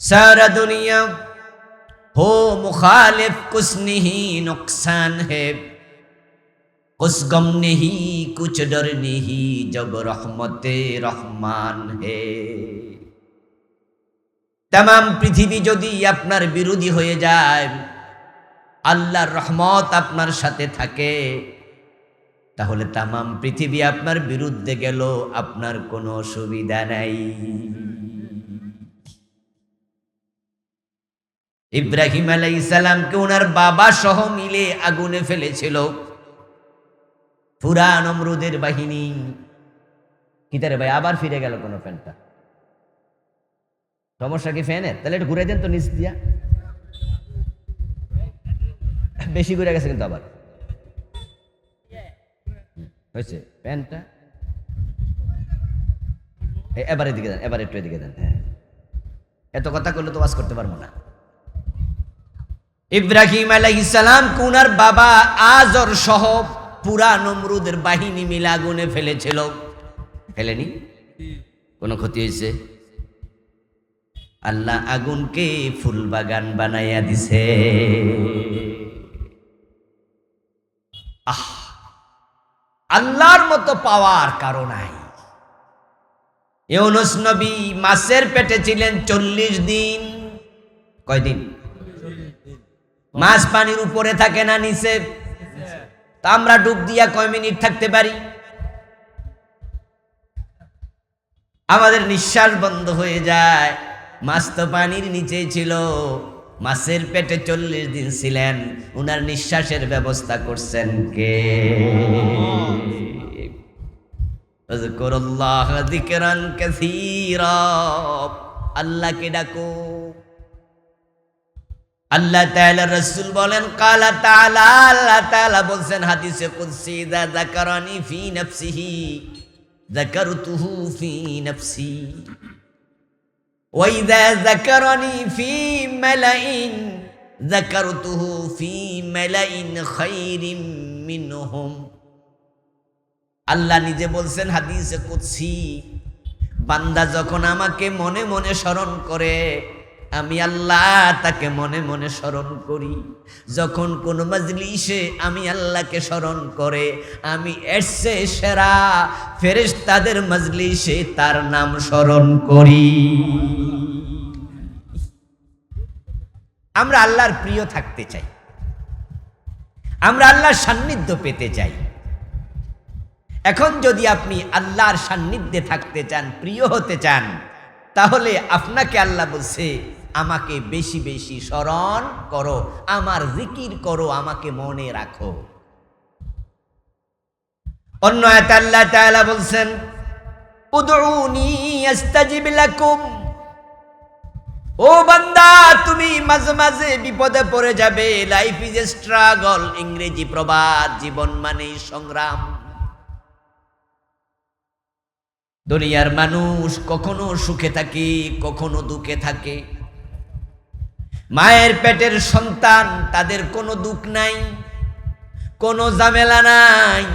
सारा दुनिया हो मुखालिफ, कुछ नहीं नुकसान है, कुछ गम नहीं कुछ डर नहीं, जब रहमते रहमान है। तमाम पृথিবী যদি আপনার বিরোধী হয়ে যায়, আল্লাহর রহমত আপনার সাথে থাকে, তাহলে तमाम পৃথিবী আপনার বিরুদ্ধে গেল, আপনার কোনো অসুবিধা নাই। ইব্রাহিম আলাইহিস সালামকে ওনার বাবা সহ মিলে আগুনে ফেলেছিল পুরা নমরুদের বাহিনী। কিতারে ভাই আবার ফিরে গেল কোন ফ্যানটা? সমস্যা কি ফ্যানের? তাহলে একটু ঘুরে দেন তো নিচ দিয়া। বেশি ঘুরে গেছে কিন্তু আবার হয়েছে ফ্যানটা। এবারে দিকে দেন, এবার একটু এদিকে দেন। হ্যাঁ, এত কথা করলে তো ওয়াজ করতে পারবো না। ইব্রাহিম আলাইহিস সালাম কুনার বাবা আজর সহ পুরা নমরুদের বাহিনী মিলে আগুনে ফেলেছিল। ফেলেনি? কোন ক্ষতি হয়েছে? আল্লাহ আগুনকে ফুল বাগান বানাইয়া দিছে। আল্লাহর মতো পাওয়ার কারো নাই। ইউনুস নবী মাছের পেটে ছিলেন 40 দিন। কয়দিন? মাছ পানির উপরে থাকে না নিচে? তা আমরা ডুব দিয়া কয় মিনিট থাকতে পারি? আমাদের নিঃশ্বাস বন্ধ হয়ে যায়। মাছ তো পানির নিচে ছিল, মাছের পেটে 40 দিন ছিলেন, উনার নিঃশ্বাসের ব্যবস্থা করছেন কে? আযকুরুল্লাহ যিকরান কাসীরা, আল্লাহকে ডাকো। আল্লাহ তাআলা রাসূল বলেন, ক্বালা তাআলা, আল্লাহ তাআলা বলেন হাদিসে কুদসি, ইযা যাকারানি ফি নাফসিহি যাকারতুহু ফি নাফসি ওয়া ইযা যাকারানি ফি মালাইন যাকারতুহু ফি মালাইন খায়রিম মিনহুম। আল্লাহ নিজে বলছেন হাদিসে কুদসি, বান্দা যখন আমাকে মনে মনে স্মরণ করে, আমি আল্লাহ তাকে মনে মনে স্মরণ করি। যখন কোন মজলিসে আমি আল্লাহকে স্মরণ করে, আমি এর চেয়ে সেরা ফেরেশতাদের মজলিসে তার নাম স্মরণ করি। আমরা আল্লাহর প্রিয় থাকতে চাই, আমরা আল্লাহর সান্নিধ্য পেতে চাই। এখন যদি আপনি আল্লাহর সান্নিধ্যে থাকতে চান, প্রিয় হতে চান, তাহলে আপনাকে আল্লাহ বলছে আমাকে বেশি বেশি স্মরণ করো, আমার জিকির করো, আমাকে মনে রাখো। অন্য আয়াতে আল্লাহ তাআলা বলছেন, উদউনি আস্তাজিব লাকুম। ও বান্দা, তুমি মাঝে মাঝে বিপদে পড়ে যাবে। লাইফ ইজ এ স্ট্রাগল, ইংরেজি প্রবাদ, জীবন মানেই সংগ্রাম। দুনিয়ার মানুষ কখনো সুখে থাকে, কখনো দুঃখে থাকে। মায়ের পেটের সন্তান, তাদের কোনো দুঃখ নাই, কোনো ঝামেলা নাই।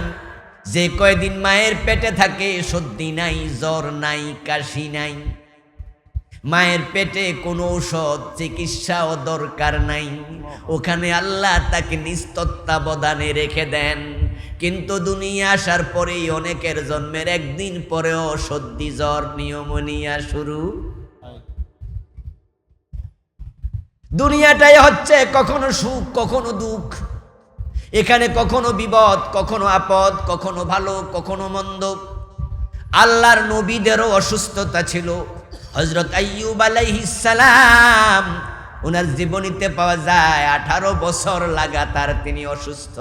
যে কয়দিন মায়ের পেটে থাকে, সর্দি নাই, জ্বর নাই, কাশি নাই। মায়ের পেটে কোনো ঔষধ চিকিৎসাও দরকার নাই, ওখানে আল্লাহ তাকে নিজ তত্ত্বাবধানে রেখে দেন। কিন্তু দুনিয়া আসার পরেই অনেকের জন্মের একদিন পরেও সর্দি, জ্বর, নিউমোনিয়া শুরু। দুনিয়াটাই হচ্ছে কখনো সুখ কখনো দুঃখ। এখানে কখনো বিপদ, কখনো আপদ, কখনো ভালো, কখনো মন্দ। আল্লাহর নবীদেরও অসুস্থতা ছিল। হযরত আইয়ুব আলাইহিস সালাম, ওনার জীবনীতে পাওয়া যায় 18 বছর লাগাতার তিনি অসুস্থ।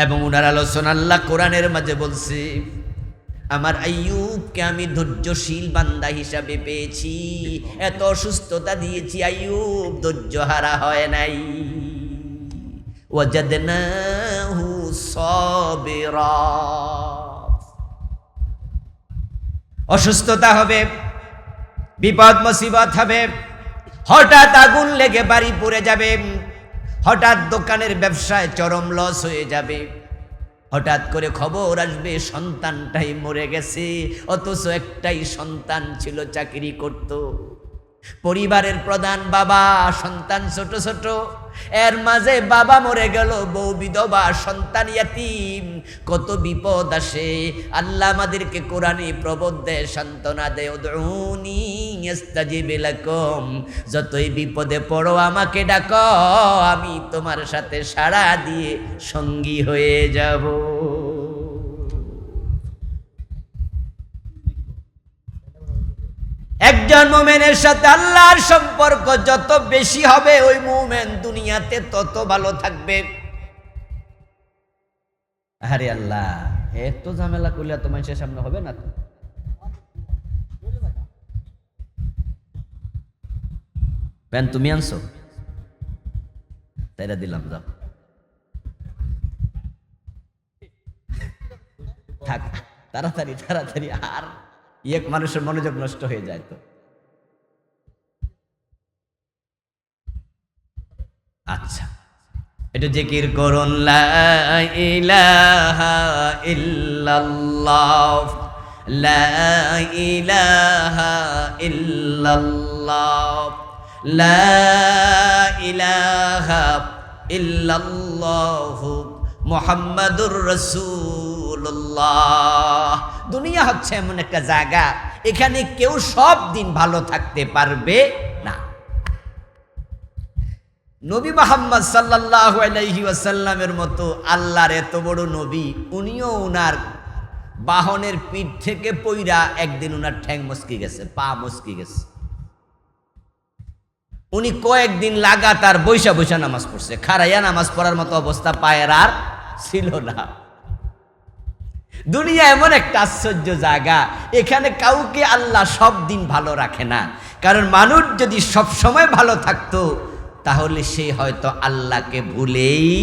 এবং উনার আলোচনা আল্লাহ কোরআনের মাঝে বলছে, আমার আইয়ুবকে আমি ধৈর্যশীল বান্দা হিসাবে পেয়েছি, এত অসুস্থতা দিয়েছি, আইয়ুব ধৈর্যহারা হয় নাই। ওয়াজাদনাহু সাবিরা। অসুস্থতা হবে, বিপদ মুসিবত হবে, হঠাৎ আগুন লেগে বাড়ি পুড়ে যাবে, হঠাৎ দোকানের ব্যবসায় চরম লস হয়ে যাবে, হঠাৎ করে খবর আসবে সন্তানটাই মরে গেছে, অথচ একটাই সন্তান ছিল, চাকরি করত। পরিবারের প্রধান বাবা, সন্তান ছোট ছোট, এর মাঝে বাবা মরে গেল, বউ বিধবা, সন্তান ইয়াতীম, কত বিপদ আসে। আল্লাহ আমাদেরকে কোরআনে প্রবোধ দেয়, সান্ত্বনা দেয়, উদউনি আস্তাজিব লাকুম, যতই বিপদে পড়ো আমাকে ডাকো, আমি তোমার সাথে সাড়া দিয়ে সঙ্গী হয়ে যাব। একজন মুমিনের সাথে আল্লাহর সম্পর্ক যত বেশি হবে, ওই মুমিন দুনিয়াতে তত ভালো থাকবে। আরে আল্লাহ, এত ঝামেলা করলে তো মানুষের সামনে হবে না। তো প্যান তুমি আনছো, তাইরা দিলাম, যাও থাক, তাড়াতাড়ি তাড়াতাড়ি, আর এক মানুষের মনোযোগ নষ্ট হয়ে যায়। তো আচ্ছা, এটা জিকির করুন, লা ইলাহা ইল্লাল্লাহ, লা ইলাহা ইল্লাল্লাহ, লা ইলাহা ইল্লাল্লাহ মুহাম্মাদুর রাসূলুল্লাহ। দুনিয়া হচ্ছে এমন একটা জায়গা, এখানে কেউ সব দিন ভালো থাকতে পারবে না। নবী মুহাম্মদ সাল্লাল্লাহু আলাইহি ওয়াসাল্লামের মতো আল্লাহর এত বড় নবী, উনিও উনার বাহনের পিঠ থেকে পইরা একদিন উনার ঠ্যাং মচকি গেছে, পা মচকি গেছে। উনি কয়েকদিন লাগাতার বৈশা বৈশা নামাজ পড়ছে, খাড়াইয়া নামাজ পড়ার মতো অবস্থা পায়ের আর ছিল না। দুনিয়া এমন একটা আশ্চর্য জায়গা, এখানে কাউকে আল্লাহ সব দিন ভালো রাখে না। কারণ মানুষ যদি সব সময় ভালো থাকতো, তাহলে সে হয়তো আল্লাহকে ভুলেই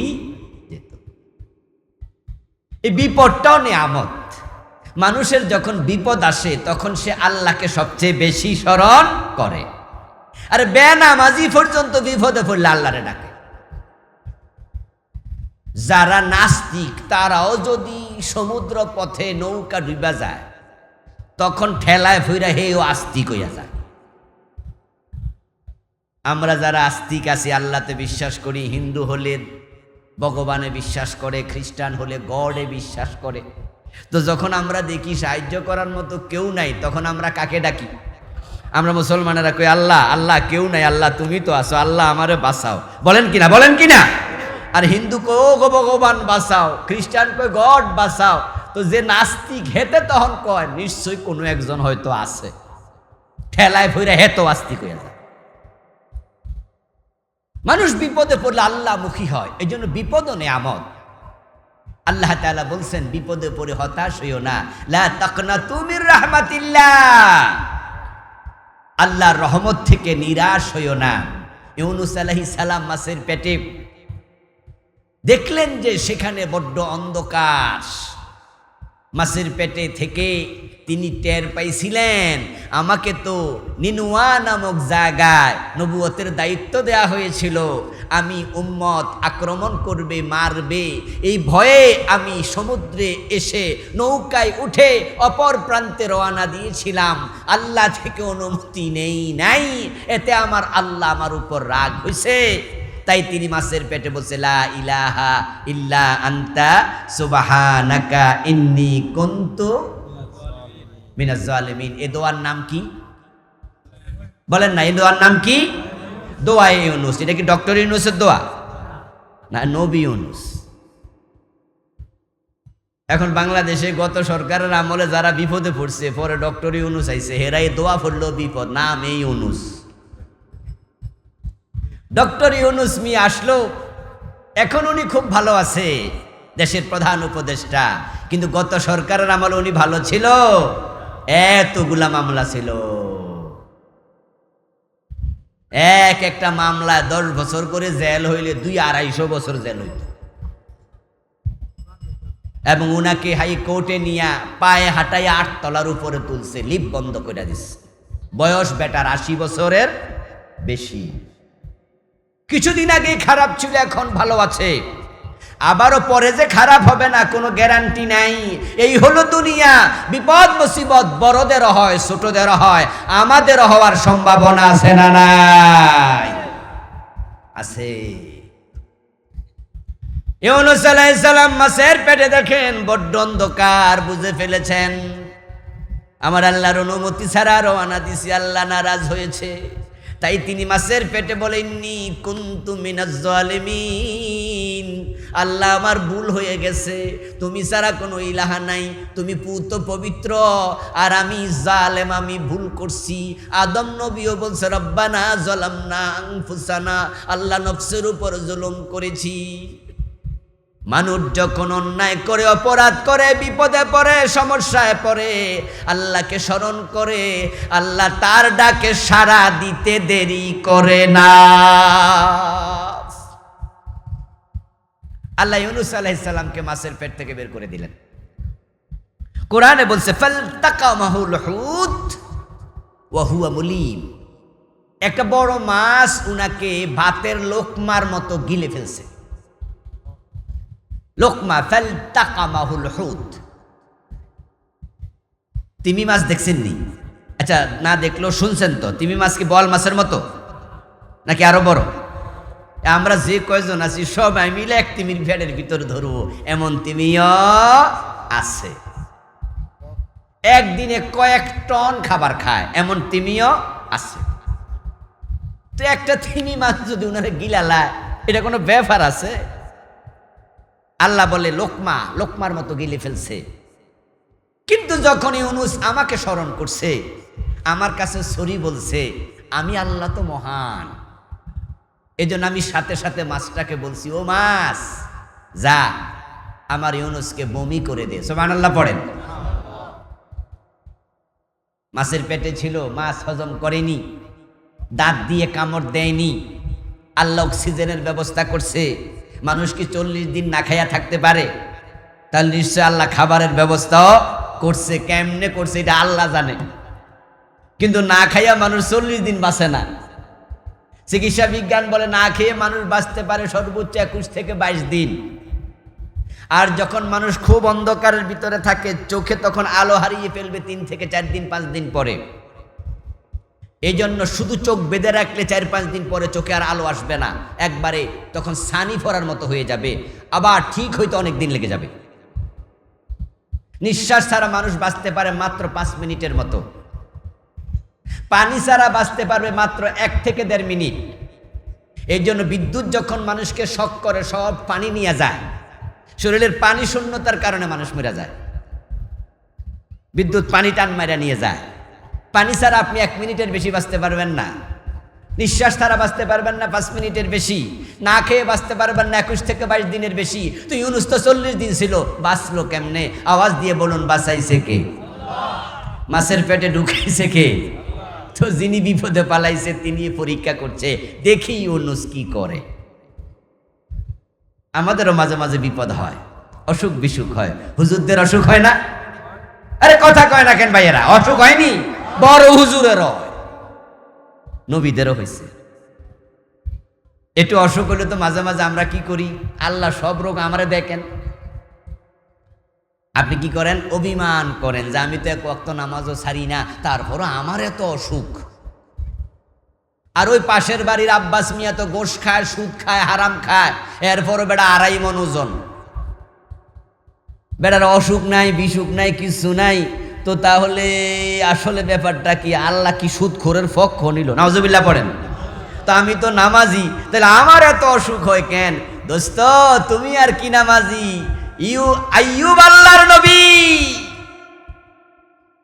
যেত। এই বিপদটাও নিয়ামত। মানুষের যখন বিপদ আসে, তখন সে আল্লাহকে সবচেয়ে বেশি স্মরণ করে। আর বেনামাজি পর্যন্ত বিপদে পড়লে আল্লাহরে ডাকে। যারা নাস্তিক, তারাও যদি সমুদ্র পথে নৌকা ডুবা যায়, তখন ঠেলায় ফইরা হেও আস্তিক হইয়া যায়। আমরা যারা আস্তিক আছি, আল্লাহতে বিশ্বাস করি, হিন্দু হলে ভগবানে বিশ্বাস করে, খ্রিস্টান হলে গডে বিশ্বাস করে, তো যখন আমরা দেখি সাহায্য করার মতো কেউ নাই, তখন আমরা কাকে ডাকি? আমরা মুসলমানেরা কই, আল্লাহ আল্লাহ, কেউ নাই, আল্লাহ তুমি তো আছো, আল্লাহ আমারে বাঁচাও। বলেন কিনা, বলেন কিনা? আর হিন্দু কো গো ভগবান বাঁচাও, খ্রিস্টান কই গড বাঁচাও। তো যে নাস্তিক, হেতে তখন কয় নিশ্চয়ই কোনো একজন হয়তো আছে, ঠেলায় ফইরা হেতো আস্তিক হইয়া যায়। মানুষ বিপদে পড়লে আল্লাহ মুখী হয়, এই জন্য বিপদও নিয়ামত। আল্লাহ তাআলা বলছেন, বিপদে পড়ে হতাশ হইও না, লা তাকনাতু মির রাহমাতিল্লাহ, আল্লাহর রহমত থেকে নিরাশ হইও না। ইউনূস আলাইহিস সালাম মাছের পেটে দেখলেন যে সেখানে বড্ড অন্ধকার। মাছের পেটে থেকে তিনি টের পাইছিলেন, আমাকে তো নিনুয়া নামক জায়গায় নবুয়তের দায়িত্ব দেয়া হয়েছিল, আমি উম্মত আক্রমণ করবে, মারবে, এই ভয়ে আমি সমুদ্রে এসে নৌকায় উঠে অপর প্রান্তে রওনা দিয়েছিলাম। আল্লাহ থেকে অনুমতি নেই নাই, এতে আমার আল্লাহ আমার উপর রাগ হয়েছে। তাই তিনি মাছের পেটে বলছে, লা ইলাহা ইল্লা আনতা সুবহানাকা ইন্নী কুনতু মিনাজ জালিমিন। এই দোয়ার নাম কি? বলেন না, এই দোয়ার নাম কি? দোয়ায়ে ইউনূস। এটা কি ডক্টর ইউনূসের দোয়া? না, নবী ইউনূস। এখন বাংলাদেশে গত সরকারের আমলে যারা বিপদে পড়ছে, পরে ডক্টর ইউনূস আইছে, হেরাই দোয়া পড়লো বিপদ, নাম এই ইউনূস। ডক্টর ইউনূস মিয়া আসলো, এখন উনি খুব ভালো আছে, দেশের প্রধান উপদেষ্টা। কিন্তু গত সরকারের আমলে উনি ভালো ছিল? এতগুলা মামলা ছিল, এক একটা মামলায় 10 বছর করে জেল হইলে 200-250 বছর জেল হইত। এবং উনাকে হাইকোর্টে নিয়ে পায়ে হাঁটাইয়া 8 তলার উপরে তুলছে, লিফট বন্ধ করে দিচ্ছে। বয়স বেটার 80 বছরের বেশি। কিছুদিন আগে খারাপ ছিল, এখন ভালো আছে। আবারও পরে যে খারাপ হবে না কোনো গ্যারান্টি নাই। এই হলো দুনিয়া। বিপদ মুসিবত বড়দেরও হয়, ছোটদেরও হয়, আমাদেরও হওয়ার সম্ভাবনা আছে না নাই? আছে। ইউনূস আলাইহিস সালাম মাছের পেটে দেখেন বড্ড অন্ধকার, বুঝে ফেলেছেন আমার আল্লাহর অনুমতি ছাড়া রওনা দিছি, আল্লাহ নারাজ হয়েছে। তাই তিনি মাছের পেটে বলেননি কুনতু মিনাজ জালিমিন, আল্লাহ আমার ভুল হয়ে গেছে, তুমি ছাড়া কোনো ইলাহা নাই, তুমি পূত পবিত্র, আর আমি জালেম, আমি ভুল করছি। আদম নবীও বলছে রব্বানা যালামনা আনফুসানা, আল্লাহ নফসের উপর জুলুম করেছি। মানুষ যখন অন্যায় করে, অপরাধ করে, বিপদে পড়ে, সমস্যায় পড়ে, আল্লাহকে স্মরণ করে, আল্লাহ তার ডাকে সাড়া দিতে দেরি করে না। আল্লাহ ইউনূস আলাইহিস সালামকে মাছের পেট থেকে বের করে দিলেন। কোরআনে বলছে ফালতাকামাহুল হুত ওয়া হুয়া মুলিম, একটা বড় মাছ উনাকে ভাতের লোকমার মতো গিলে ফেলছে। লোকমা, ফালতাকামাহুল হুত। তিমি মাছ দেখছেন নি? আচ্ছা, না দেখলেও শুনছেন তো। তিমি মাছ কি বল মাছের মতো নাকি আরো বড়? আমরা যে কয়জন আছি সবাই মিলে এক তিমির ভেড়ের ভিতরে ধরবো এমন তিমিও আছে। একদিনে কয়েক টন খাবার খায় এমন তিমিও আছে। তো একটা তিমি মাছ যদি উনারে গিলালায়, এটা কোনো ব্যাপার আছে? আল্লাহ বলে লোকমা, লোকমার মতো গিলে ফেলছে। কিন্তু যখন ইউনূস আমাকে স্মরণ করছে, আমার কাছে সরি বলছে, আমি আল্লাহ তো মহান, এজন্য আমি সাথে সাথে মাছটাকে বলছি, ও মাছ যা আমার ইউনূসকে বমি করে দে। সুবহানাল্লাহ পড়েন। মাছের পেটে ছিল, মাছ হজম করেনি, দাঁত দিয়ে কামড় দেয়নি, আল্লাহ অক্সিজেনের ব্যবস্থা করছে। মানুষ কি 40 দিন না খাইয়া থাকতে পারে? তাহলে নিশ্চয় আল্লাহ খাবারের ব্যবস্থাও করছে। কেমনে করছে এটা আল্লাহ জানে। কিন্তু না খাইয়া মানুষ 40 দিন বাঁচে না। চিকিৎসা বিজ্ঞান বলে না খেয়ে মানুষ বাঁচতে পারে সর্বোচ্চ 21 থেকে 22 দিন। আর যখন মানুষ খুব অন্ধকারের ভিতরে থাকে, চোখে তখন আলো হারিয়ে ফেলবে 3 থেকে 4 দিন 5 দিন পরে। এই জন্য শুধু চোখ বেঁধে রাখলে 4-5 দিন পরে চোখে আর আলো আসবে না, একবারে তখন সানি ফরার মতো হয়ে যাবে, আবার ঠিক হইতে অনেক দিন লেগে যাবে। নিঃশ্বাস ছাড়া মানুষ বাঁচতে পারে মাত্র 5 মিনিটের মতো, পানি ছাড়া বাঁচতে পারবে মাত্র 1 থেকে 1.5 মিনিট। এই জন্য বিদ্যুৎ যখন মানুষকে শক করে, সব পানি নিয়ে যায়, শরীরের পানি শূন্যতার কারণে মানুষ মরে যায়। বিদ্যুৎ পানি টান মারা নিয়ে যায়। পানি ছাড়া আপনি 1 মিনিটের বেশি বাঁচতে পারবেন না, নিঃশ্বাস ছাড়া বাঁচতে পারবেন না 5 মিনিটের বেশি, না খেয়ে বাঁচতে পারবেন না 21 থেকে 22 দিনের বেশি। তো ইউনূস তো 40 দিন ছিল, বাঁচলো কেমনে? আওয়াজ দিয়ে বলুন, বাঁচাইছে কে? মাছের পেটে ঢুকাইছে কে? তো যিনি বিপদে পালাইছে তিনি পরীক্ষা করছে, দেখি ইউনূস কি করে। আমাদেরও মাঝে মাঝে বিপদ হয়, অসুখ বিসুখ হয়। হুজুরদের অসুখ হয় না? আরে কথা কয় না কেন ভাইয়েরা? অসুখ হয়নি? বড় হুজুরেরও হয়, নবীদেরও হয়েছে। একটু অসুখ হলে তো মাঝে মাঝে আমরা কি করি, আল্লাহ সব রোগ আমারে দেখেন। আপনি কি করেন? অভিমান করেন যে আমি তো 1 ওয়াক্ত নামাজও ছাড়ি না, তারপরও আমার এত অসুখ। আর ওই পাশের বাড়ির আব্বাস মিয়া তো গোশ খায়, সুদ খায়, হারাম খায়, এরপরও বেটা 2.5 মণ ওজন। বেটার অসুখ নাই, বিসুখ নাই, কিছু নাই। তো তাহলে আসলে ব্যাপারটা কি? আল্লাহ কি সুদখোরের পক্ষ নিল? নাউজুবিল্লাহ পড়েন। তো আমি তো নামাজি, তাহলে আমার এত অসুখ হয় কেন? দোস্ত তুমি আর কি নামাজি? আইয়ুব আল্লাহর নবী,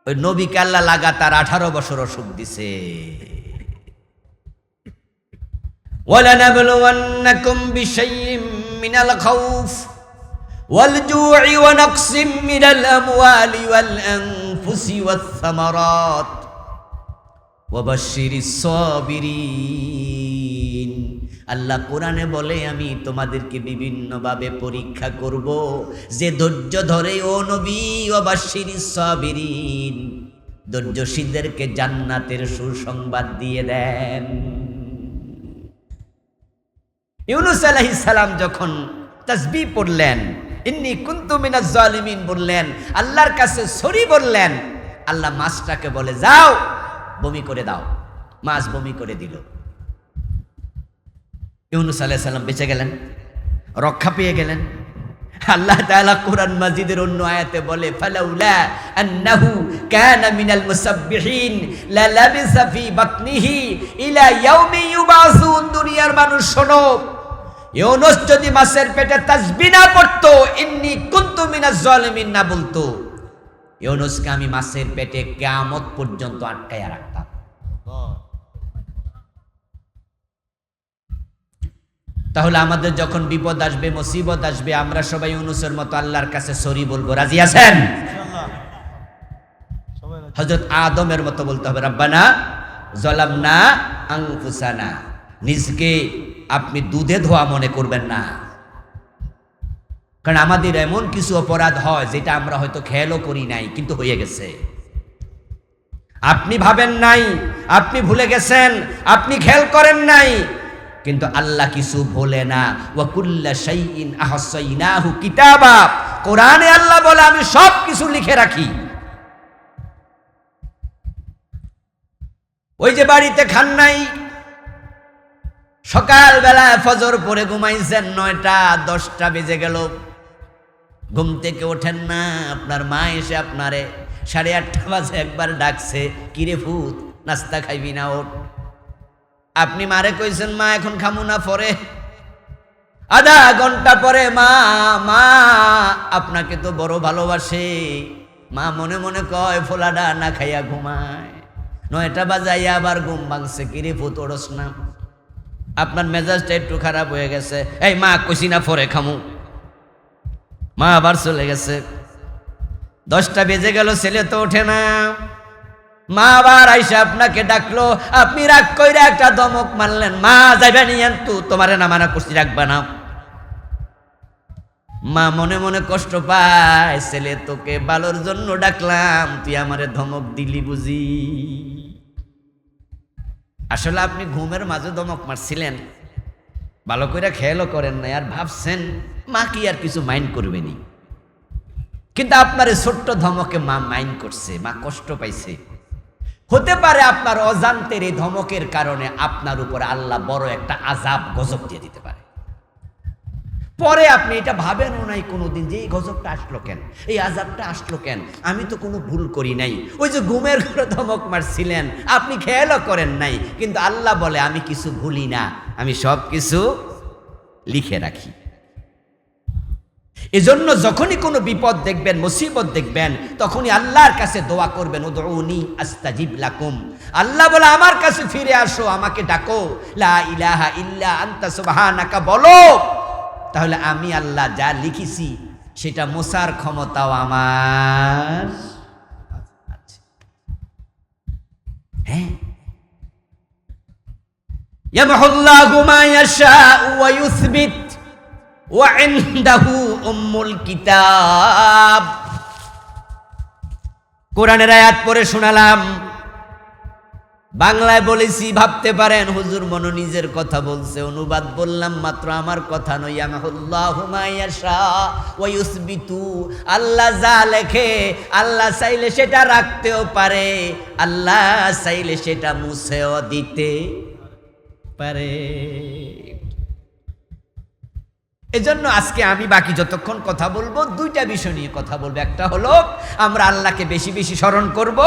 ওই নবীকে আল্লাহ লাগাতার 18 বছর অসুখ দিছে। ওয়ালানাবলুওয়ান্নাকুম বিশাইইম মিনাল খাউফ والجوع ونقص من الأموال والأنفس والثمرات وبشر الصابرين। আল্লাহ কোরআনে বলে আমি তোমাদেরকে বিভিন্নভাবে পরীক্ষা করব, যে ধৈর্য ধরে ও নবী, ওয়াবাশশিরিস সাবিরিন, ধৈর্যশীলদেরকে জান্নাতের সুসংবাদ দিয়ে দেন। ইউনূস আলাইহিস সালাম যখন তাসবিহ পড়লেন, ইন্নী কুনতু মিনাজ জালিমিন বললেন, আল্লাহর কাছে সরি বললেন। আল্লাহ মাছটাকে বলে যাও বমি করে দাও। মাছ বমি করে দিল। ইউনূস আলাইহিস সালাম বেঁচে গেলেন, রক্ষা পেয়ে গেলেন। আল্লাহ তাআলা কোরআন মাজিদের অন্য আয়াতে বলে ফালাউলা আন্নাহু কানা মিনাল মুসাব্বিহিন লা লাবিসা ফি বাতনিহি ইলা ইয়াউমি ইউবাসুন। দুনিয়ার মানুষ শোনো, ইউনূস যদি মাছের পেটে তাসবিহ না পড়তো, ইন্নী কুনতু মিনাজ জালিমিন না বলতো, ইউনূসকে আমি মাছের পেটে কিয়ামত পর্যন্ত আটকায়া রাখতাম। তাহলে আমাদের যখন বিপদ আসবে, মুসিবত আসবে, আমরা সবাই ইউনূসের মতো আল্লাহর কাছে সরি বলবো। রাজি আছেন? হযরত আদমের মতো বলতে হবে, রব্বানা যালামনা আনফুসানা। নিজকে আপনি দুধে ধোয়া মনে করবেন না, কারণ আমাদের এমন কিছু অপরাধ হয় যেটা আমরা হয়তো খেয়ালও করি নাই, কিন্তু হয়ে গেছে। আপনি ভাবেন নাই, আপনি ভুলে গেছেন, আপনি খেয়াল করেন নাই, কিন্তু আল্লাহ কিছু ভোলে না। ওয়া কুল্লা শাইইন আহসাইনাহু কিতাবা। কোরআনে আল্লাহ বলে আমি সব কিছু লিখে রাখি। ওই যে বাড়িতে খান নাই, সকাল বেলায় ফজর পরে ঘুমাইছেন, 9টা 10টা বেজে গেল, ঘুম থেকে ওঠেন না। আপনার মা এসে আপনারে 8:30 বাজে একবার ডাকছে, কিরে ফুত নাস্তা খাইবি না, ওঠ। আপনি মারে কইছেন মা এখন খামু না, পরে। আধা ঘন্টা পরে মা মা আপনাকে তো বড় ভালোবাসে, মা মনে মনে কয় ফোলাডা না খাইয়া ঘুমায়। 9টা বাজাইয়া আবার ঘুম ভাঙছে, কিরে ফুত ওড়স না। আপনার মেজাজটা একটু খারাপ হয়ে গেছে, এই মা কইছি না পরে খামু। মা আবার চলে গেছে। 10টা বেজে গেল, ছেলে তো ওঠে না। মা আবার আইসা আপনাকে ডাকলো, আপনি রাগ কইরা একটা ধমক মারলেন, মা যাইবা নিয়েন তো, তোমারে না মানা করছি, রাখবা না। মা মনে মনে কষ্ট পায়, ছেলে তোকে ভালোর জন্য ডাকলাম, তুই আমারে ধমক দিলি বুঝি। আসলে আপনি ঘুমের মাঝে ধমক মারছিলেন, ভালো করে খেয়ালও করেন নাই, আর ভাবছেন মা কি আর কিছু মাইন্ড করবেনি, কিন্তু আপনার এই ছোট্ট ধমকে মা মাইন্ড করছে, মা কষ্ট পাইছে। হতে পারে আপনার অজান্তের এই ধমকের কারণে আপনার উপরে আল্লাহ বড় একটা আযাব গজব দিয়ে দিতে পারে। পরে আপনি এটা ভাবেনও নাই কোনোদিন যে এই গজবটা আসলো কেন, এই আযাবটা আসলো কেন, আমি তো কোনো ভুল করি নাই। ওই যে ঘুমের ঘরে ধমক মারছিলেন, আপনি খেয়ালও করেন নাই, কিন্তু আল্লাহ বলে আমি কিছু ভুলি না, আমি সব কিছু লিখে রাখি। এজন্য যখনই কোনো বিপদ দেখবেন, মুসিবত দেখবেন, তখনই আল্লাহর কাছে দোয়া করবেন, উদউনি আস্তাজিব লাকুম। আল্লাহ বলে আমার কাছে ফিরে আসো, আমাকে ডাকো, লা ইলাহা ইল্লা আনতা সুবহানাকা বলো, তাহলে আমি আল্লাহ যা লিখেছি সেটা মোছার ক্ষমতাও আমার আছে। হ্যাঁ, ইয়ামহুল্লাহু মা ইয়াশাউ ওয়া ইউসবিত ওয়া ইনদাহু উম্মুল কিতাব। কোরআনের আয়াত পড়ে শোনালাম, বাংলায় বলেছি, ভাবতে পারেন হুজুর মনো নিজের কথা বলছে, অনুবাদ বললাম মাত্র, আমার কথা নয়। ইয়ামহুল্লাহু মা ইয়াশা ওয়া ইউসবিতু। আল্লাহ যা লেখে আল্লাহ চাইলে সেটা রাখতেও পারে, আল্লাহ চাইলে সেটা মুছেও দিতে পারে। এজন্য আজকে আমি বাকি যতক্ষণ কথা বলবো, 2টা বিষয় নিয়ে কথা বলবো। একটা হলো আমরা আল্লাহকে বেশি বেশি স্মরণ করব,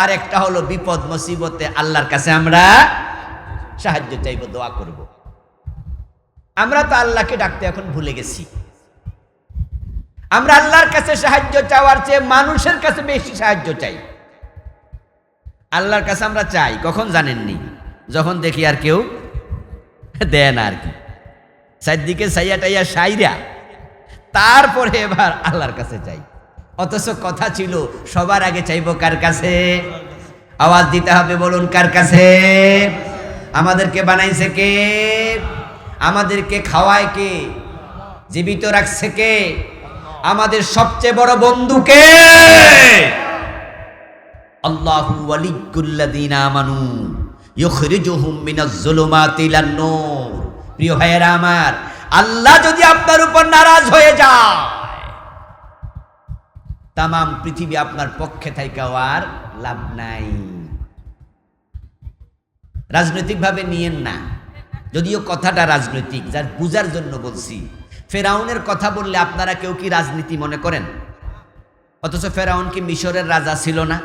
আর একটা হলো বিপদ মুসিবতে আল্লাহর কাছে আমরা সাহায্য চাইব, দোয়া করব। আমরা তো আল্লাহকে ডাকতে এখন ভুলে গেছি। আমরা আল্লাহর কাছে সাহায্য চাওয়ার চেয়ে মানুষের কাছে বেশি সাহায্য চাই। আল্লাহর কাছে আমরা চাই কখন জানেননি? যখন দেখি আর কেউ দেয় না, আর কি চারদিকে চাইয়া টাইয়া সাইরা, তারপরে এবার আল্লাহর কাছে চাই। অথচ কথা ছিল সবার আগে চাইবো কার কাছে? আওয়াজ দিতে হবে, বলুন কার কাছে? আমাদেরকে বানাইছে কে? আমাদেরকে খাওয়ায় কে? জীবিত রাখছে কে? আমাদের সবচেয়ে বড় বন্ধু কে? আল্লাহু ওয়ালিয়্যুল্লাযীনা আমানু ইউখরিজুহুম মিনাজ যুলুমাতি ইলান নূর। প্রিয় ভাইয়েরা আমার, আল্লাহ যদি আপনার উপর নারাজ হয়ে যায়, তাম পৃথিবী আপনার পক্ষে থাইকাও আর লাভ নাই। রাজনৈতিকভাবে নিয়েন না, যদিও কথাটা রাজনৈতিক, যার বুঝার জন্য বলছি। ফেরাউনের কথা বললে আপনারা কেউ কি রাজনীতি মনে করেন? অথচ ফেরাউন কি মিশরের রাজা ছিল না?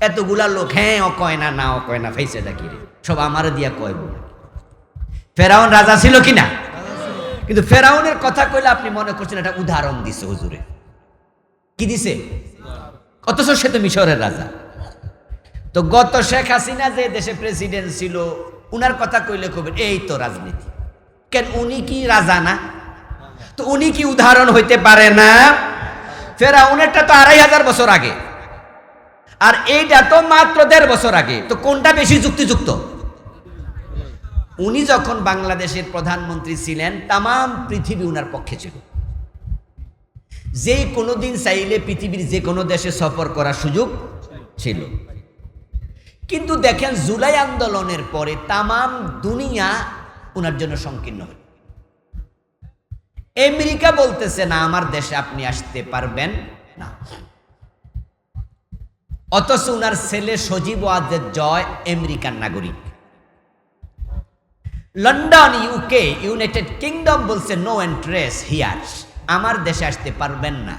এতগুলা লোক হ্যাঁ ও কয় না, না ও কয় না, ফাইসে ডাকি রে, সব আমারে দিয়া কয় বলে। ফেরাউন রাজা ছিল কি না? কিন্তু ফেরাউনের কথা কইলে আপনি মনে করছেন এটা উদাহরণ দিছে হুজুরে। কি দিছে? অথচ সে তো মিশরের রাজা। তো গত শেখ হাসিনা যে দেশে প্রেসিডেন্ট ছিল, উনার কথা কইলে কবেন এই তো রাজনীতি। কেন উনি কি রাজা না? তো উনি কি উদাহরণ হইতে পারে না? ফেরাউনেরটা তো 2500 বছর আগে, আর এইটা তো মাত্র 1.5 বছর আগে। তো কোনটা বেশি যুক্তিযুক্ত? উনি যখন বাংলাদেশের প্রধানমন্ত্রী ছিলেন, তাম পৃথিবী উনার পক্ষে ছিল। যে কোনো দিন চাইলে পৃথিবীর যে কোনো দেশে সফর করার সুযোগ ছিল। কিন্তু দেখেন জুলাই আন্দোলনের পরে তাম দুনিয়া উনার জন্য সংকীর্ণ হল। আমেরিকা বলতেছে না আমার দেশে আপনি আসতে পারবেন না, অথচ উনার ছেলে সজীব ওয়াজেদ জয় আমেরিকান নাগরিক। লন্ডন, ইউকে, ইউনাইটেড কিংডম বলছে নো এন্ট্রেস হিয়ার, আমার দেশে আসতে পারবেন না।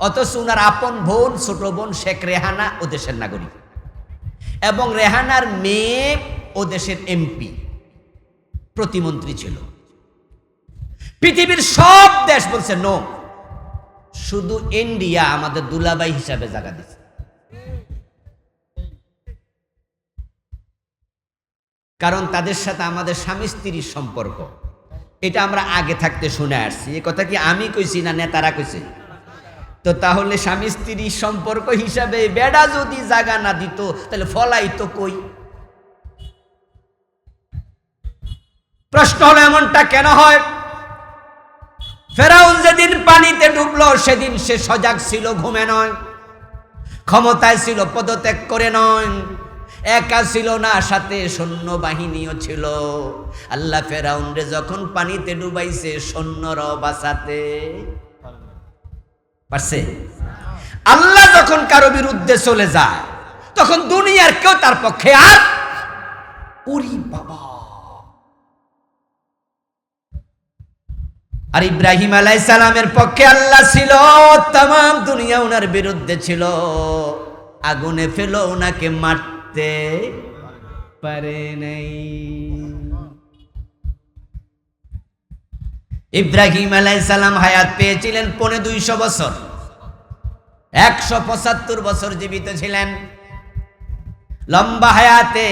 অথচ উনার আপন বোন, ছোট বোন শেখ রেহানা ও দেশের নাগরিক, এবং রেহানার মেয়ে ও দেশের এমপি, প্রতিমন্ত্রী ছিল। পৃথিবীর সব দেশ বলছে নো, শুধু ইন্ডিয়া আমাদের দুলাভাই হিসাবে জায়গা দিচ্ছে। কারণ তাদের সাথে আমাদের স্বামী স্ত্রীর সম্পর্ক, এটা আমরা আগে থাকতে শুনে আসছি। এ কথা কি আমি কইছি না নেতারা কইছে? তো তাহলে স্বামী স্ত্রীর সম্পর্ক হিসাবে বেড়া যদি জায়গা না দিত, তাহলে ফলাই তো কই? প্রশ্ন হলো এমনটা কেন হয়? ফেরাউন যেদিন পানিতে ডুবলো সেদিন সে সজাগ ছিল, ঘুমে নয়। ক্ষমতায় ছিল, পদত্যাগ করে নয়। একা ছিল না, সাথে সৈন্যবাহিনীও ছিল। আল্লাহ ফেরাউনরে যখন পানিতে ডুবাইছে, সৈন্যরাও বাঁচাতে পারছে। আল্লাহ যখন কারো বিরুদ্ধে চলে যায়, তখন দুনিয়ার কেউ তার পক্ষে আর ওরে বাবা। আর ইব্রাহিম আলাইহিস সালামের পক্ষে আল্লাহ ছিল, তাম দুনিয়া ওনার বিরুদ্ধে ছিল। আগুনে ফেলো ওনাকে মারতে পারে নাই। ইব্রাহিম আলাইহিস সালাম হায়াত পেয়েছিলেন 250 বছর, 175 বছর জীবিত ছিলেন। লম্বা হায়াতে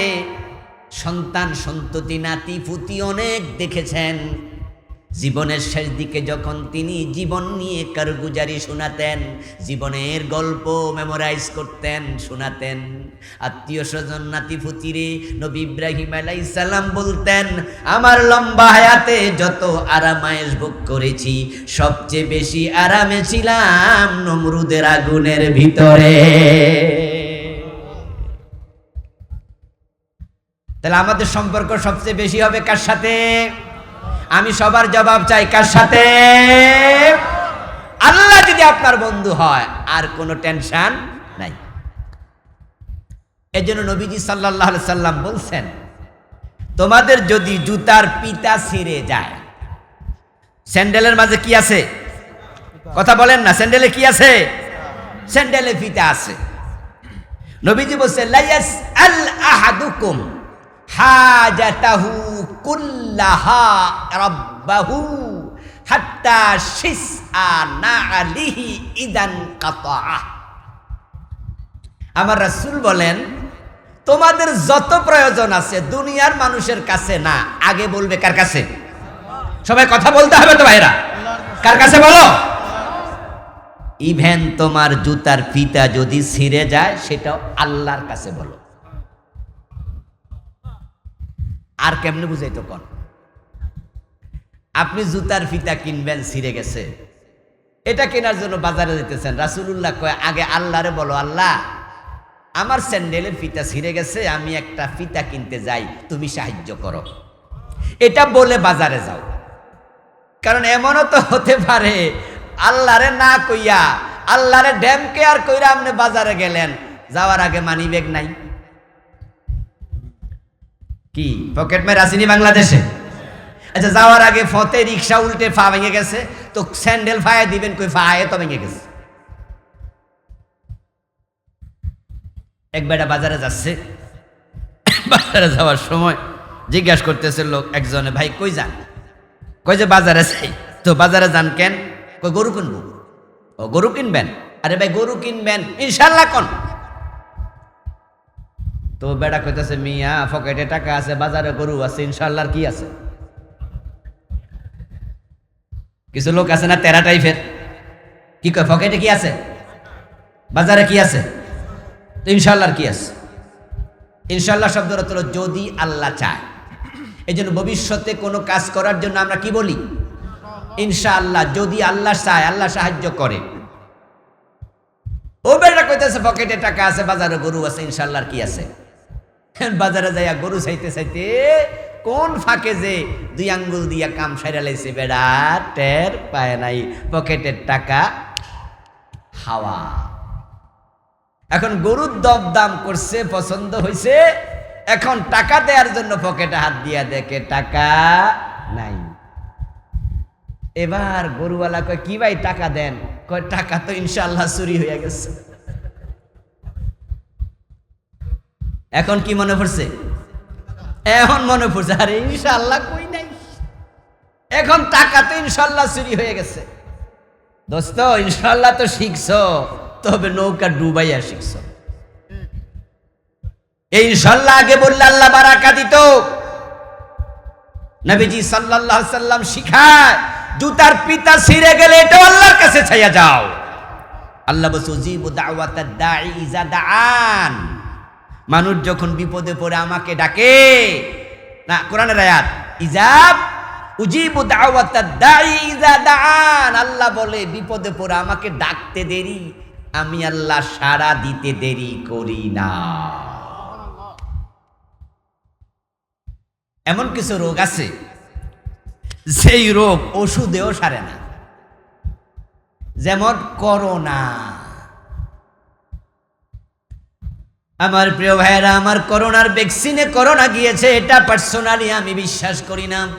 সন্তান সন্ততি নাতি পুতি অনেক দেখেছেন। জীবনের শেষ দিকে যখন তিনি জীবন নিয়ে কারগুজারি শোনাতেন, জীবনের গল্প মেমোরাইজ করতেন, শোনাতেন আত্মীয় স্বজন নাতি ফুতিরে, নবী ইব্রাহিম আলাইহিস সালাম বলতেন, আমার লম্বা হায়াতে যত আরামায়েশ ভোগ করেছি, সবচেয়ে বেশি আরামে ছিলাম নমরুদের আগুনের ভিতরে। তাহলে আমাদের সম্পর্ক সবচেয়ে বেশি হবে কার সাথে? আমি সবার জবাব চাই, কার সাথে? আল্লাহ যদি আপনার বন্ধু হয়, আর কোনো টেনশন নাই। এজন্য নবীজি সাল্লাল্লাহু আলাইহি সাল্লাম বলছেন, তোমাদের যদি জুতার পিতা ছিঁড়ে যায়, স্যান্ডেলের মাঝে কি আছে? কথা বলেন না, স্যান্ডেলে কি আছে? স্যান্ডেলে ফিতা আছে। নবীজি বলছেন, লাইয়াস আল আহাদুকুম হাজাতাহু কুল্লাহা রাব্বাহু হাত্তা শিসআ নাআলিহি ইদান কাতাআ। আমার রাসূল বলেন, তোমাদের যত প্রয়োজন আছে দুনিয়ার মানুষের কাছে না, আগে বলবে কার কাছে? সবাই কথা বলতে হবে তো ভাইরা, কার কাছে বলো? ইভেন তোমার জুতার ফিতা যদি ছিঁড়ে যায়, সেটাও আল্লাহর কাছে বলো। আর কেমনে বুঝাইতো কোন? আপনি জুতার ফিতা কিনবেন, ছিঁড়ে গেছে, এটা কেনার জন্য বাজারে যেতেছেন, রাসূলুল্লাহ কয় আগে আল্লাহরে বলো, আল্লাহ আমার স্যান্ডেলের ফিতা ছিঁড়ে গেছে, আমি একটা ফিতা কিনতে যাই, তুমি সাহায্য করো। এটা বলে বাজারে যাও। কারণ এমনও তো হতে পারে আল্লাহরে না কইয়া আল্লাহরে ড্যাম কেয়ার কইরা আপনি বাজারে গেলেন, যাওয়ার আগে মানি ব্যাগ নাই। কি পকেট মেরে আসেনি বাংলাদেশে? আচ্ছা, যাওয়ার আগে ফতে রিক্সা উল্টে পা ভেঙে গেছে, তো স্যান্ডেল ফায়ে দিবেন কই? ফায়ে তো ভেঙে গেছে। এক বেটা বাজারে যাচ্ছে, বাজারে যাওয়ার সময় জিজ্ঞাসা করতেছে লোক একজনে, ভাই কই যান? কই যে বাজারে যাই। তো বাজারে যান কেন? কই গরু কিনবো। ও গরু কিনবেন? আরে ভাই গরু কিনবেন ইনশাল্লাহ কোন? তো বেটা কইতেছে, মিয়া পকেটে টাকা আছে, বাজারে গরু আছে, ইনশাল্লাহর কি আছে? কিছু লোক আছে না তেরা টাইপের, কি কয় পকেটে কি আছে, বাজারে কি আছে, তো ইনশাল্লাহর কি আছে? ইনশাল্লাহ শব্দের অর্থ হলো যদি আল্লাহ চায়। এই জন্য ভবিষ্যতে কোনো কাজ করার জন্য আমরা কি বলি? ইনশাআল্লাহ। যদি আল্লাহ চায়, আল্লাহ সাহায্য করে। ও বেটা কইতেছে পকেটে টাকা আছে, বাজারে গরু আছে, ইনশাআল্লাহর কি আছে? বাজারে যাইয়া গরু চাইতে চাইতে কোন ফাঁকে যে 2 আঙ্গুল দিয়া কাম সাইরা লাইছে, বেড়া টের পায় নাই, পকেটের টাকা হাওয়া। এখন গরুর দরদাম করছে, পছন্দ হয়েছে, এখন টাকা দেওয়ার জন্য পকেটে হাত দিয়া দেখে টাকা নাই। এবার গরুওয়ালা কয়, কি ভাই টাকা দেন? কয় টাকা তো ইনশাআল্লাহ চুরি হয়ে গেছে। এখন কি মনে পড়ছে? এখন মনে পড়ছে, আরে ইনশাআল্লাহ কই নাই, এখন টাকা তো ইনশাআল্লাহ চুরি হয়ে গেছে। দোস্ত ইনশাআল্লাহ তো শিখছো, তবে নৌকা ডুবাইয়া শিখছো। এই ইনশাআল্লাহ আগে বললে আল্লাহ বারাকা দিত। নবীজি সাল্লাল্লাহু আলাইহি সাল্লাম শিখায়, জুতার পিতা ছিঁড়ে গেলে এটা আল্লাহর কাছে চাইয়া যাও। আল্লাহ বলছে, উজিবু দাওয়াতাদ দাঈ ইযা দাআন। মানুষ যখন বিপদে পড়ে আমাকে ডাকে, না কোরআনের আয়াত, ইজাব উজিবু দাওয়াতাদ দাঈ ইযা দাআন। আল্লাহ বলে বিপদে পড়ে আমাকে ডাকতে দেরি, আমি আল্লাহ সাড়া দিতে দেরি করি না। এমন কিছু রোগ আছে যেই রোগ ওষুধেও সারে না, যেমন করোনা। আমার প্রিয় ভাইয়েরা, আমার করোনার ভ্যাকসিনে করোনা গিয়েছে, এটা পার্সোনালি আমি বিশ্বাস করি না।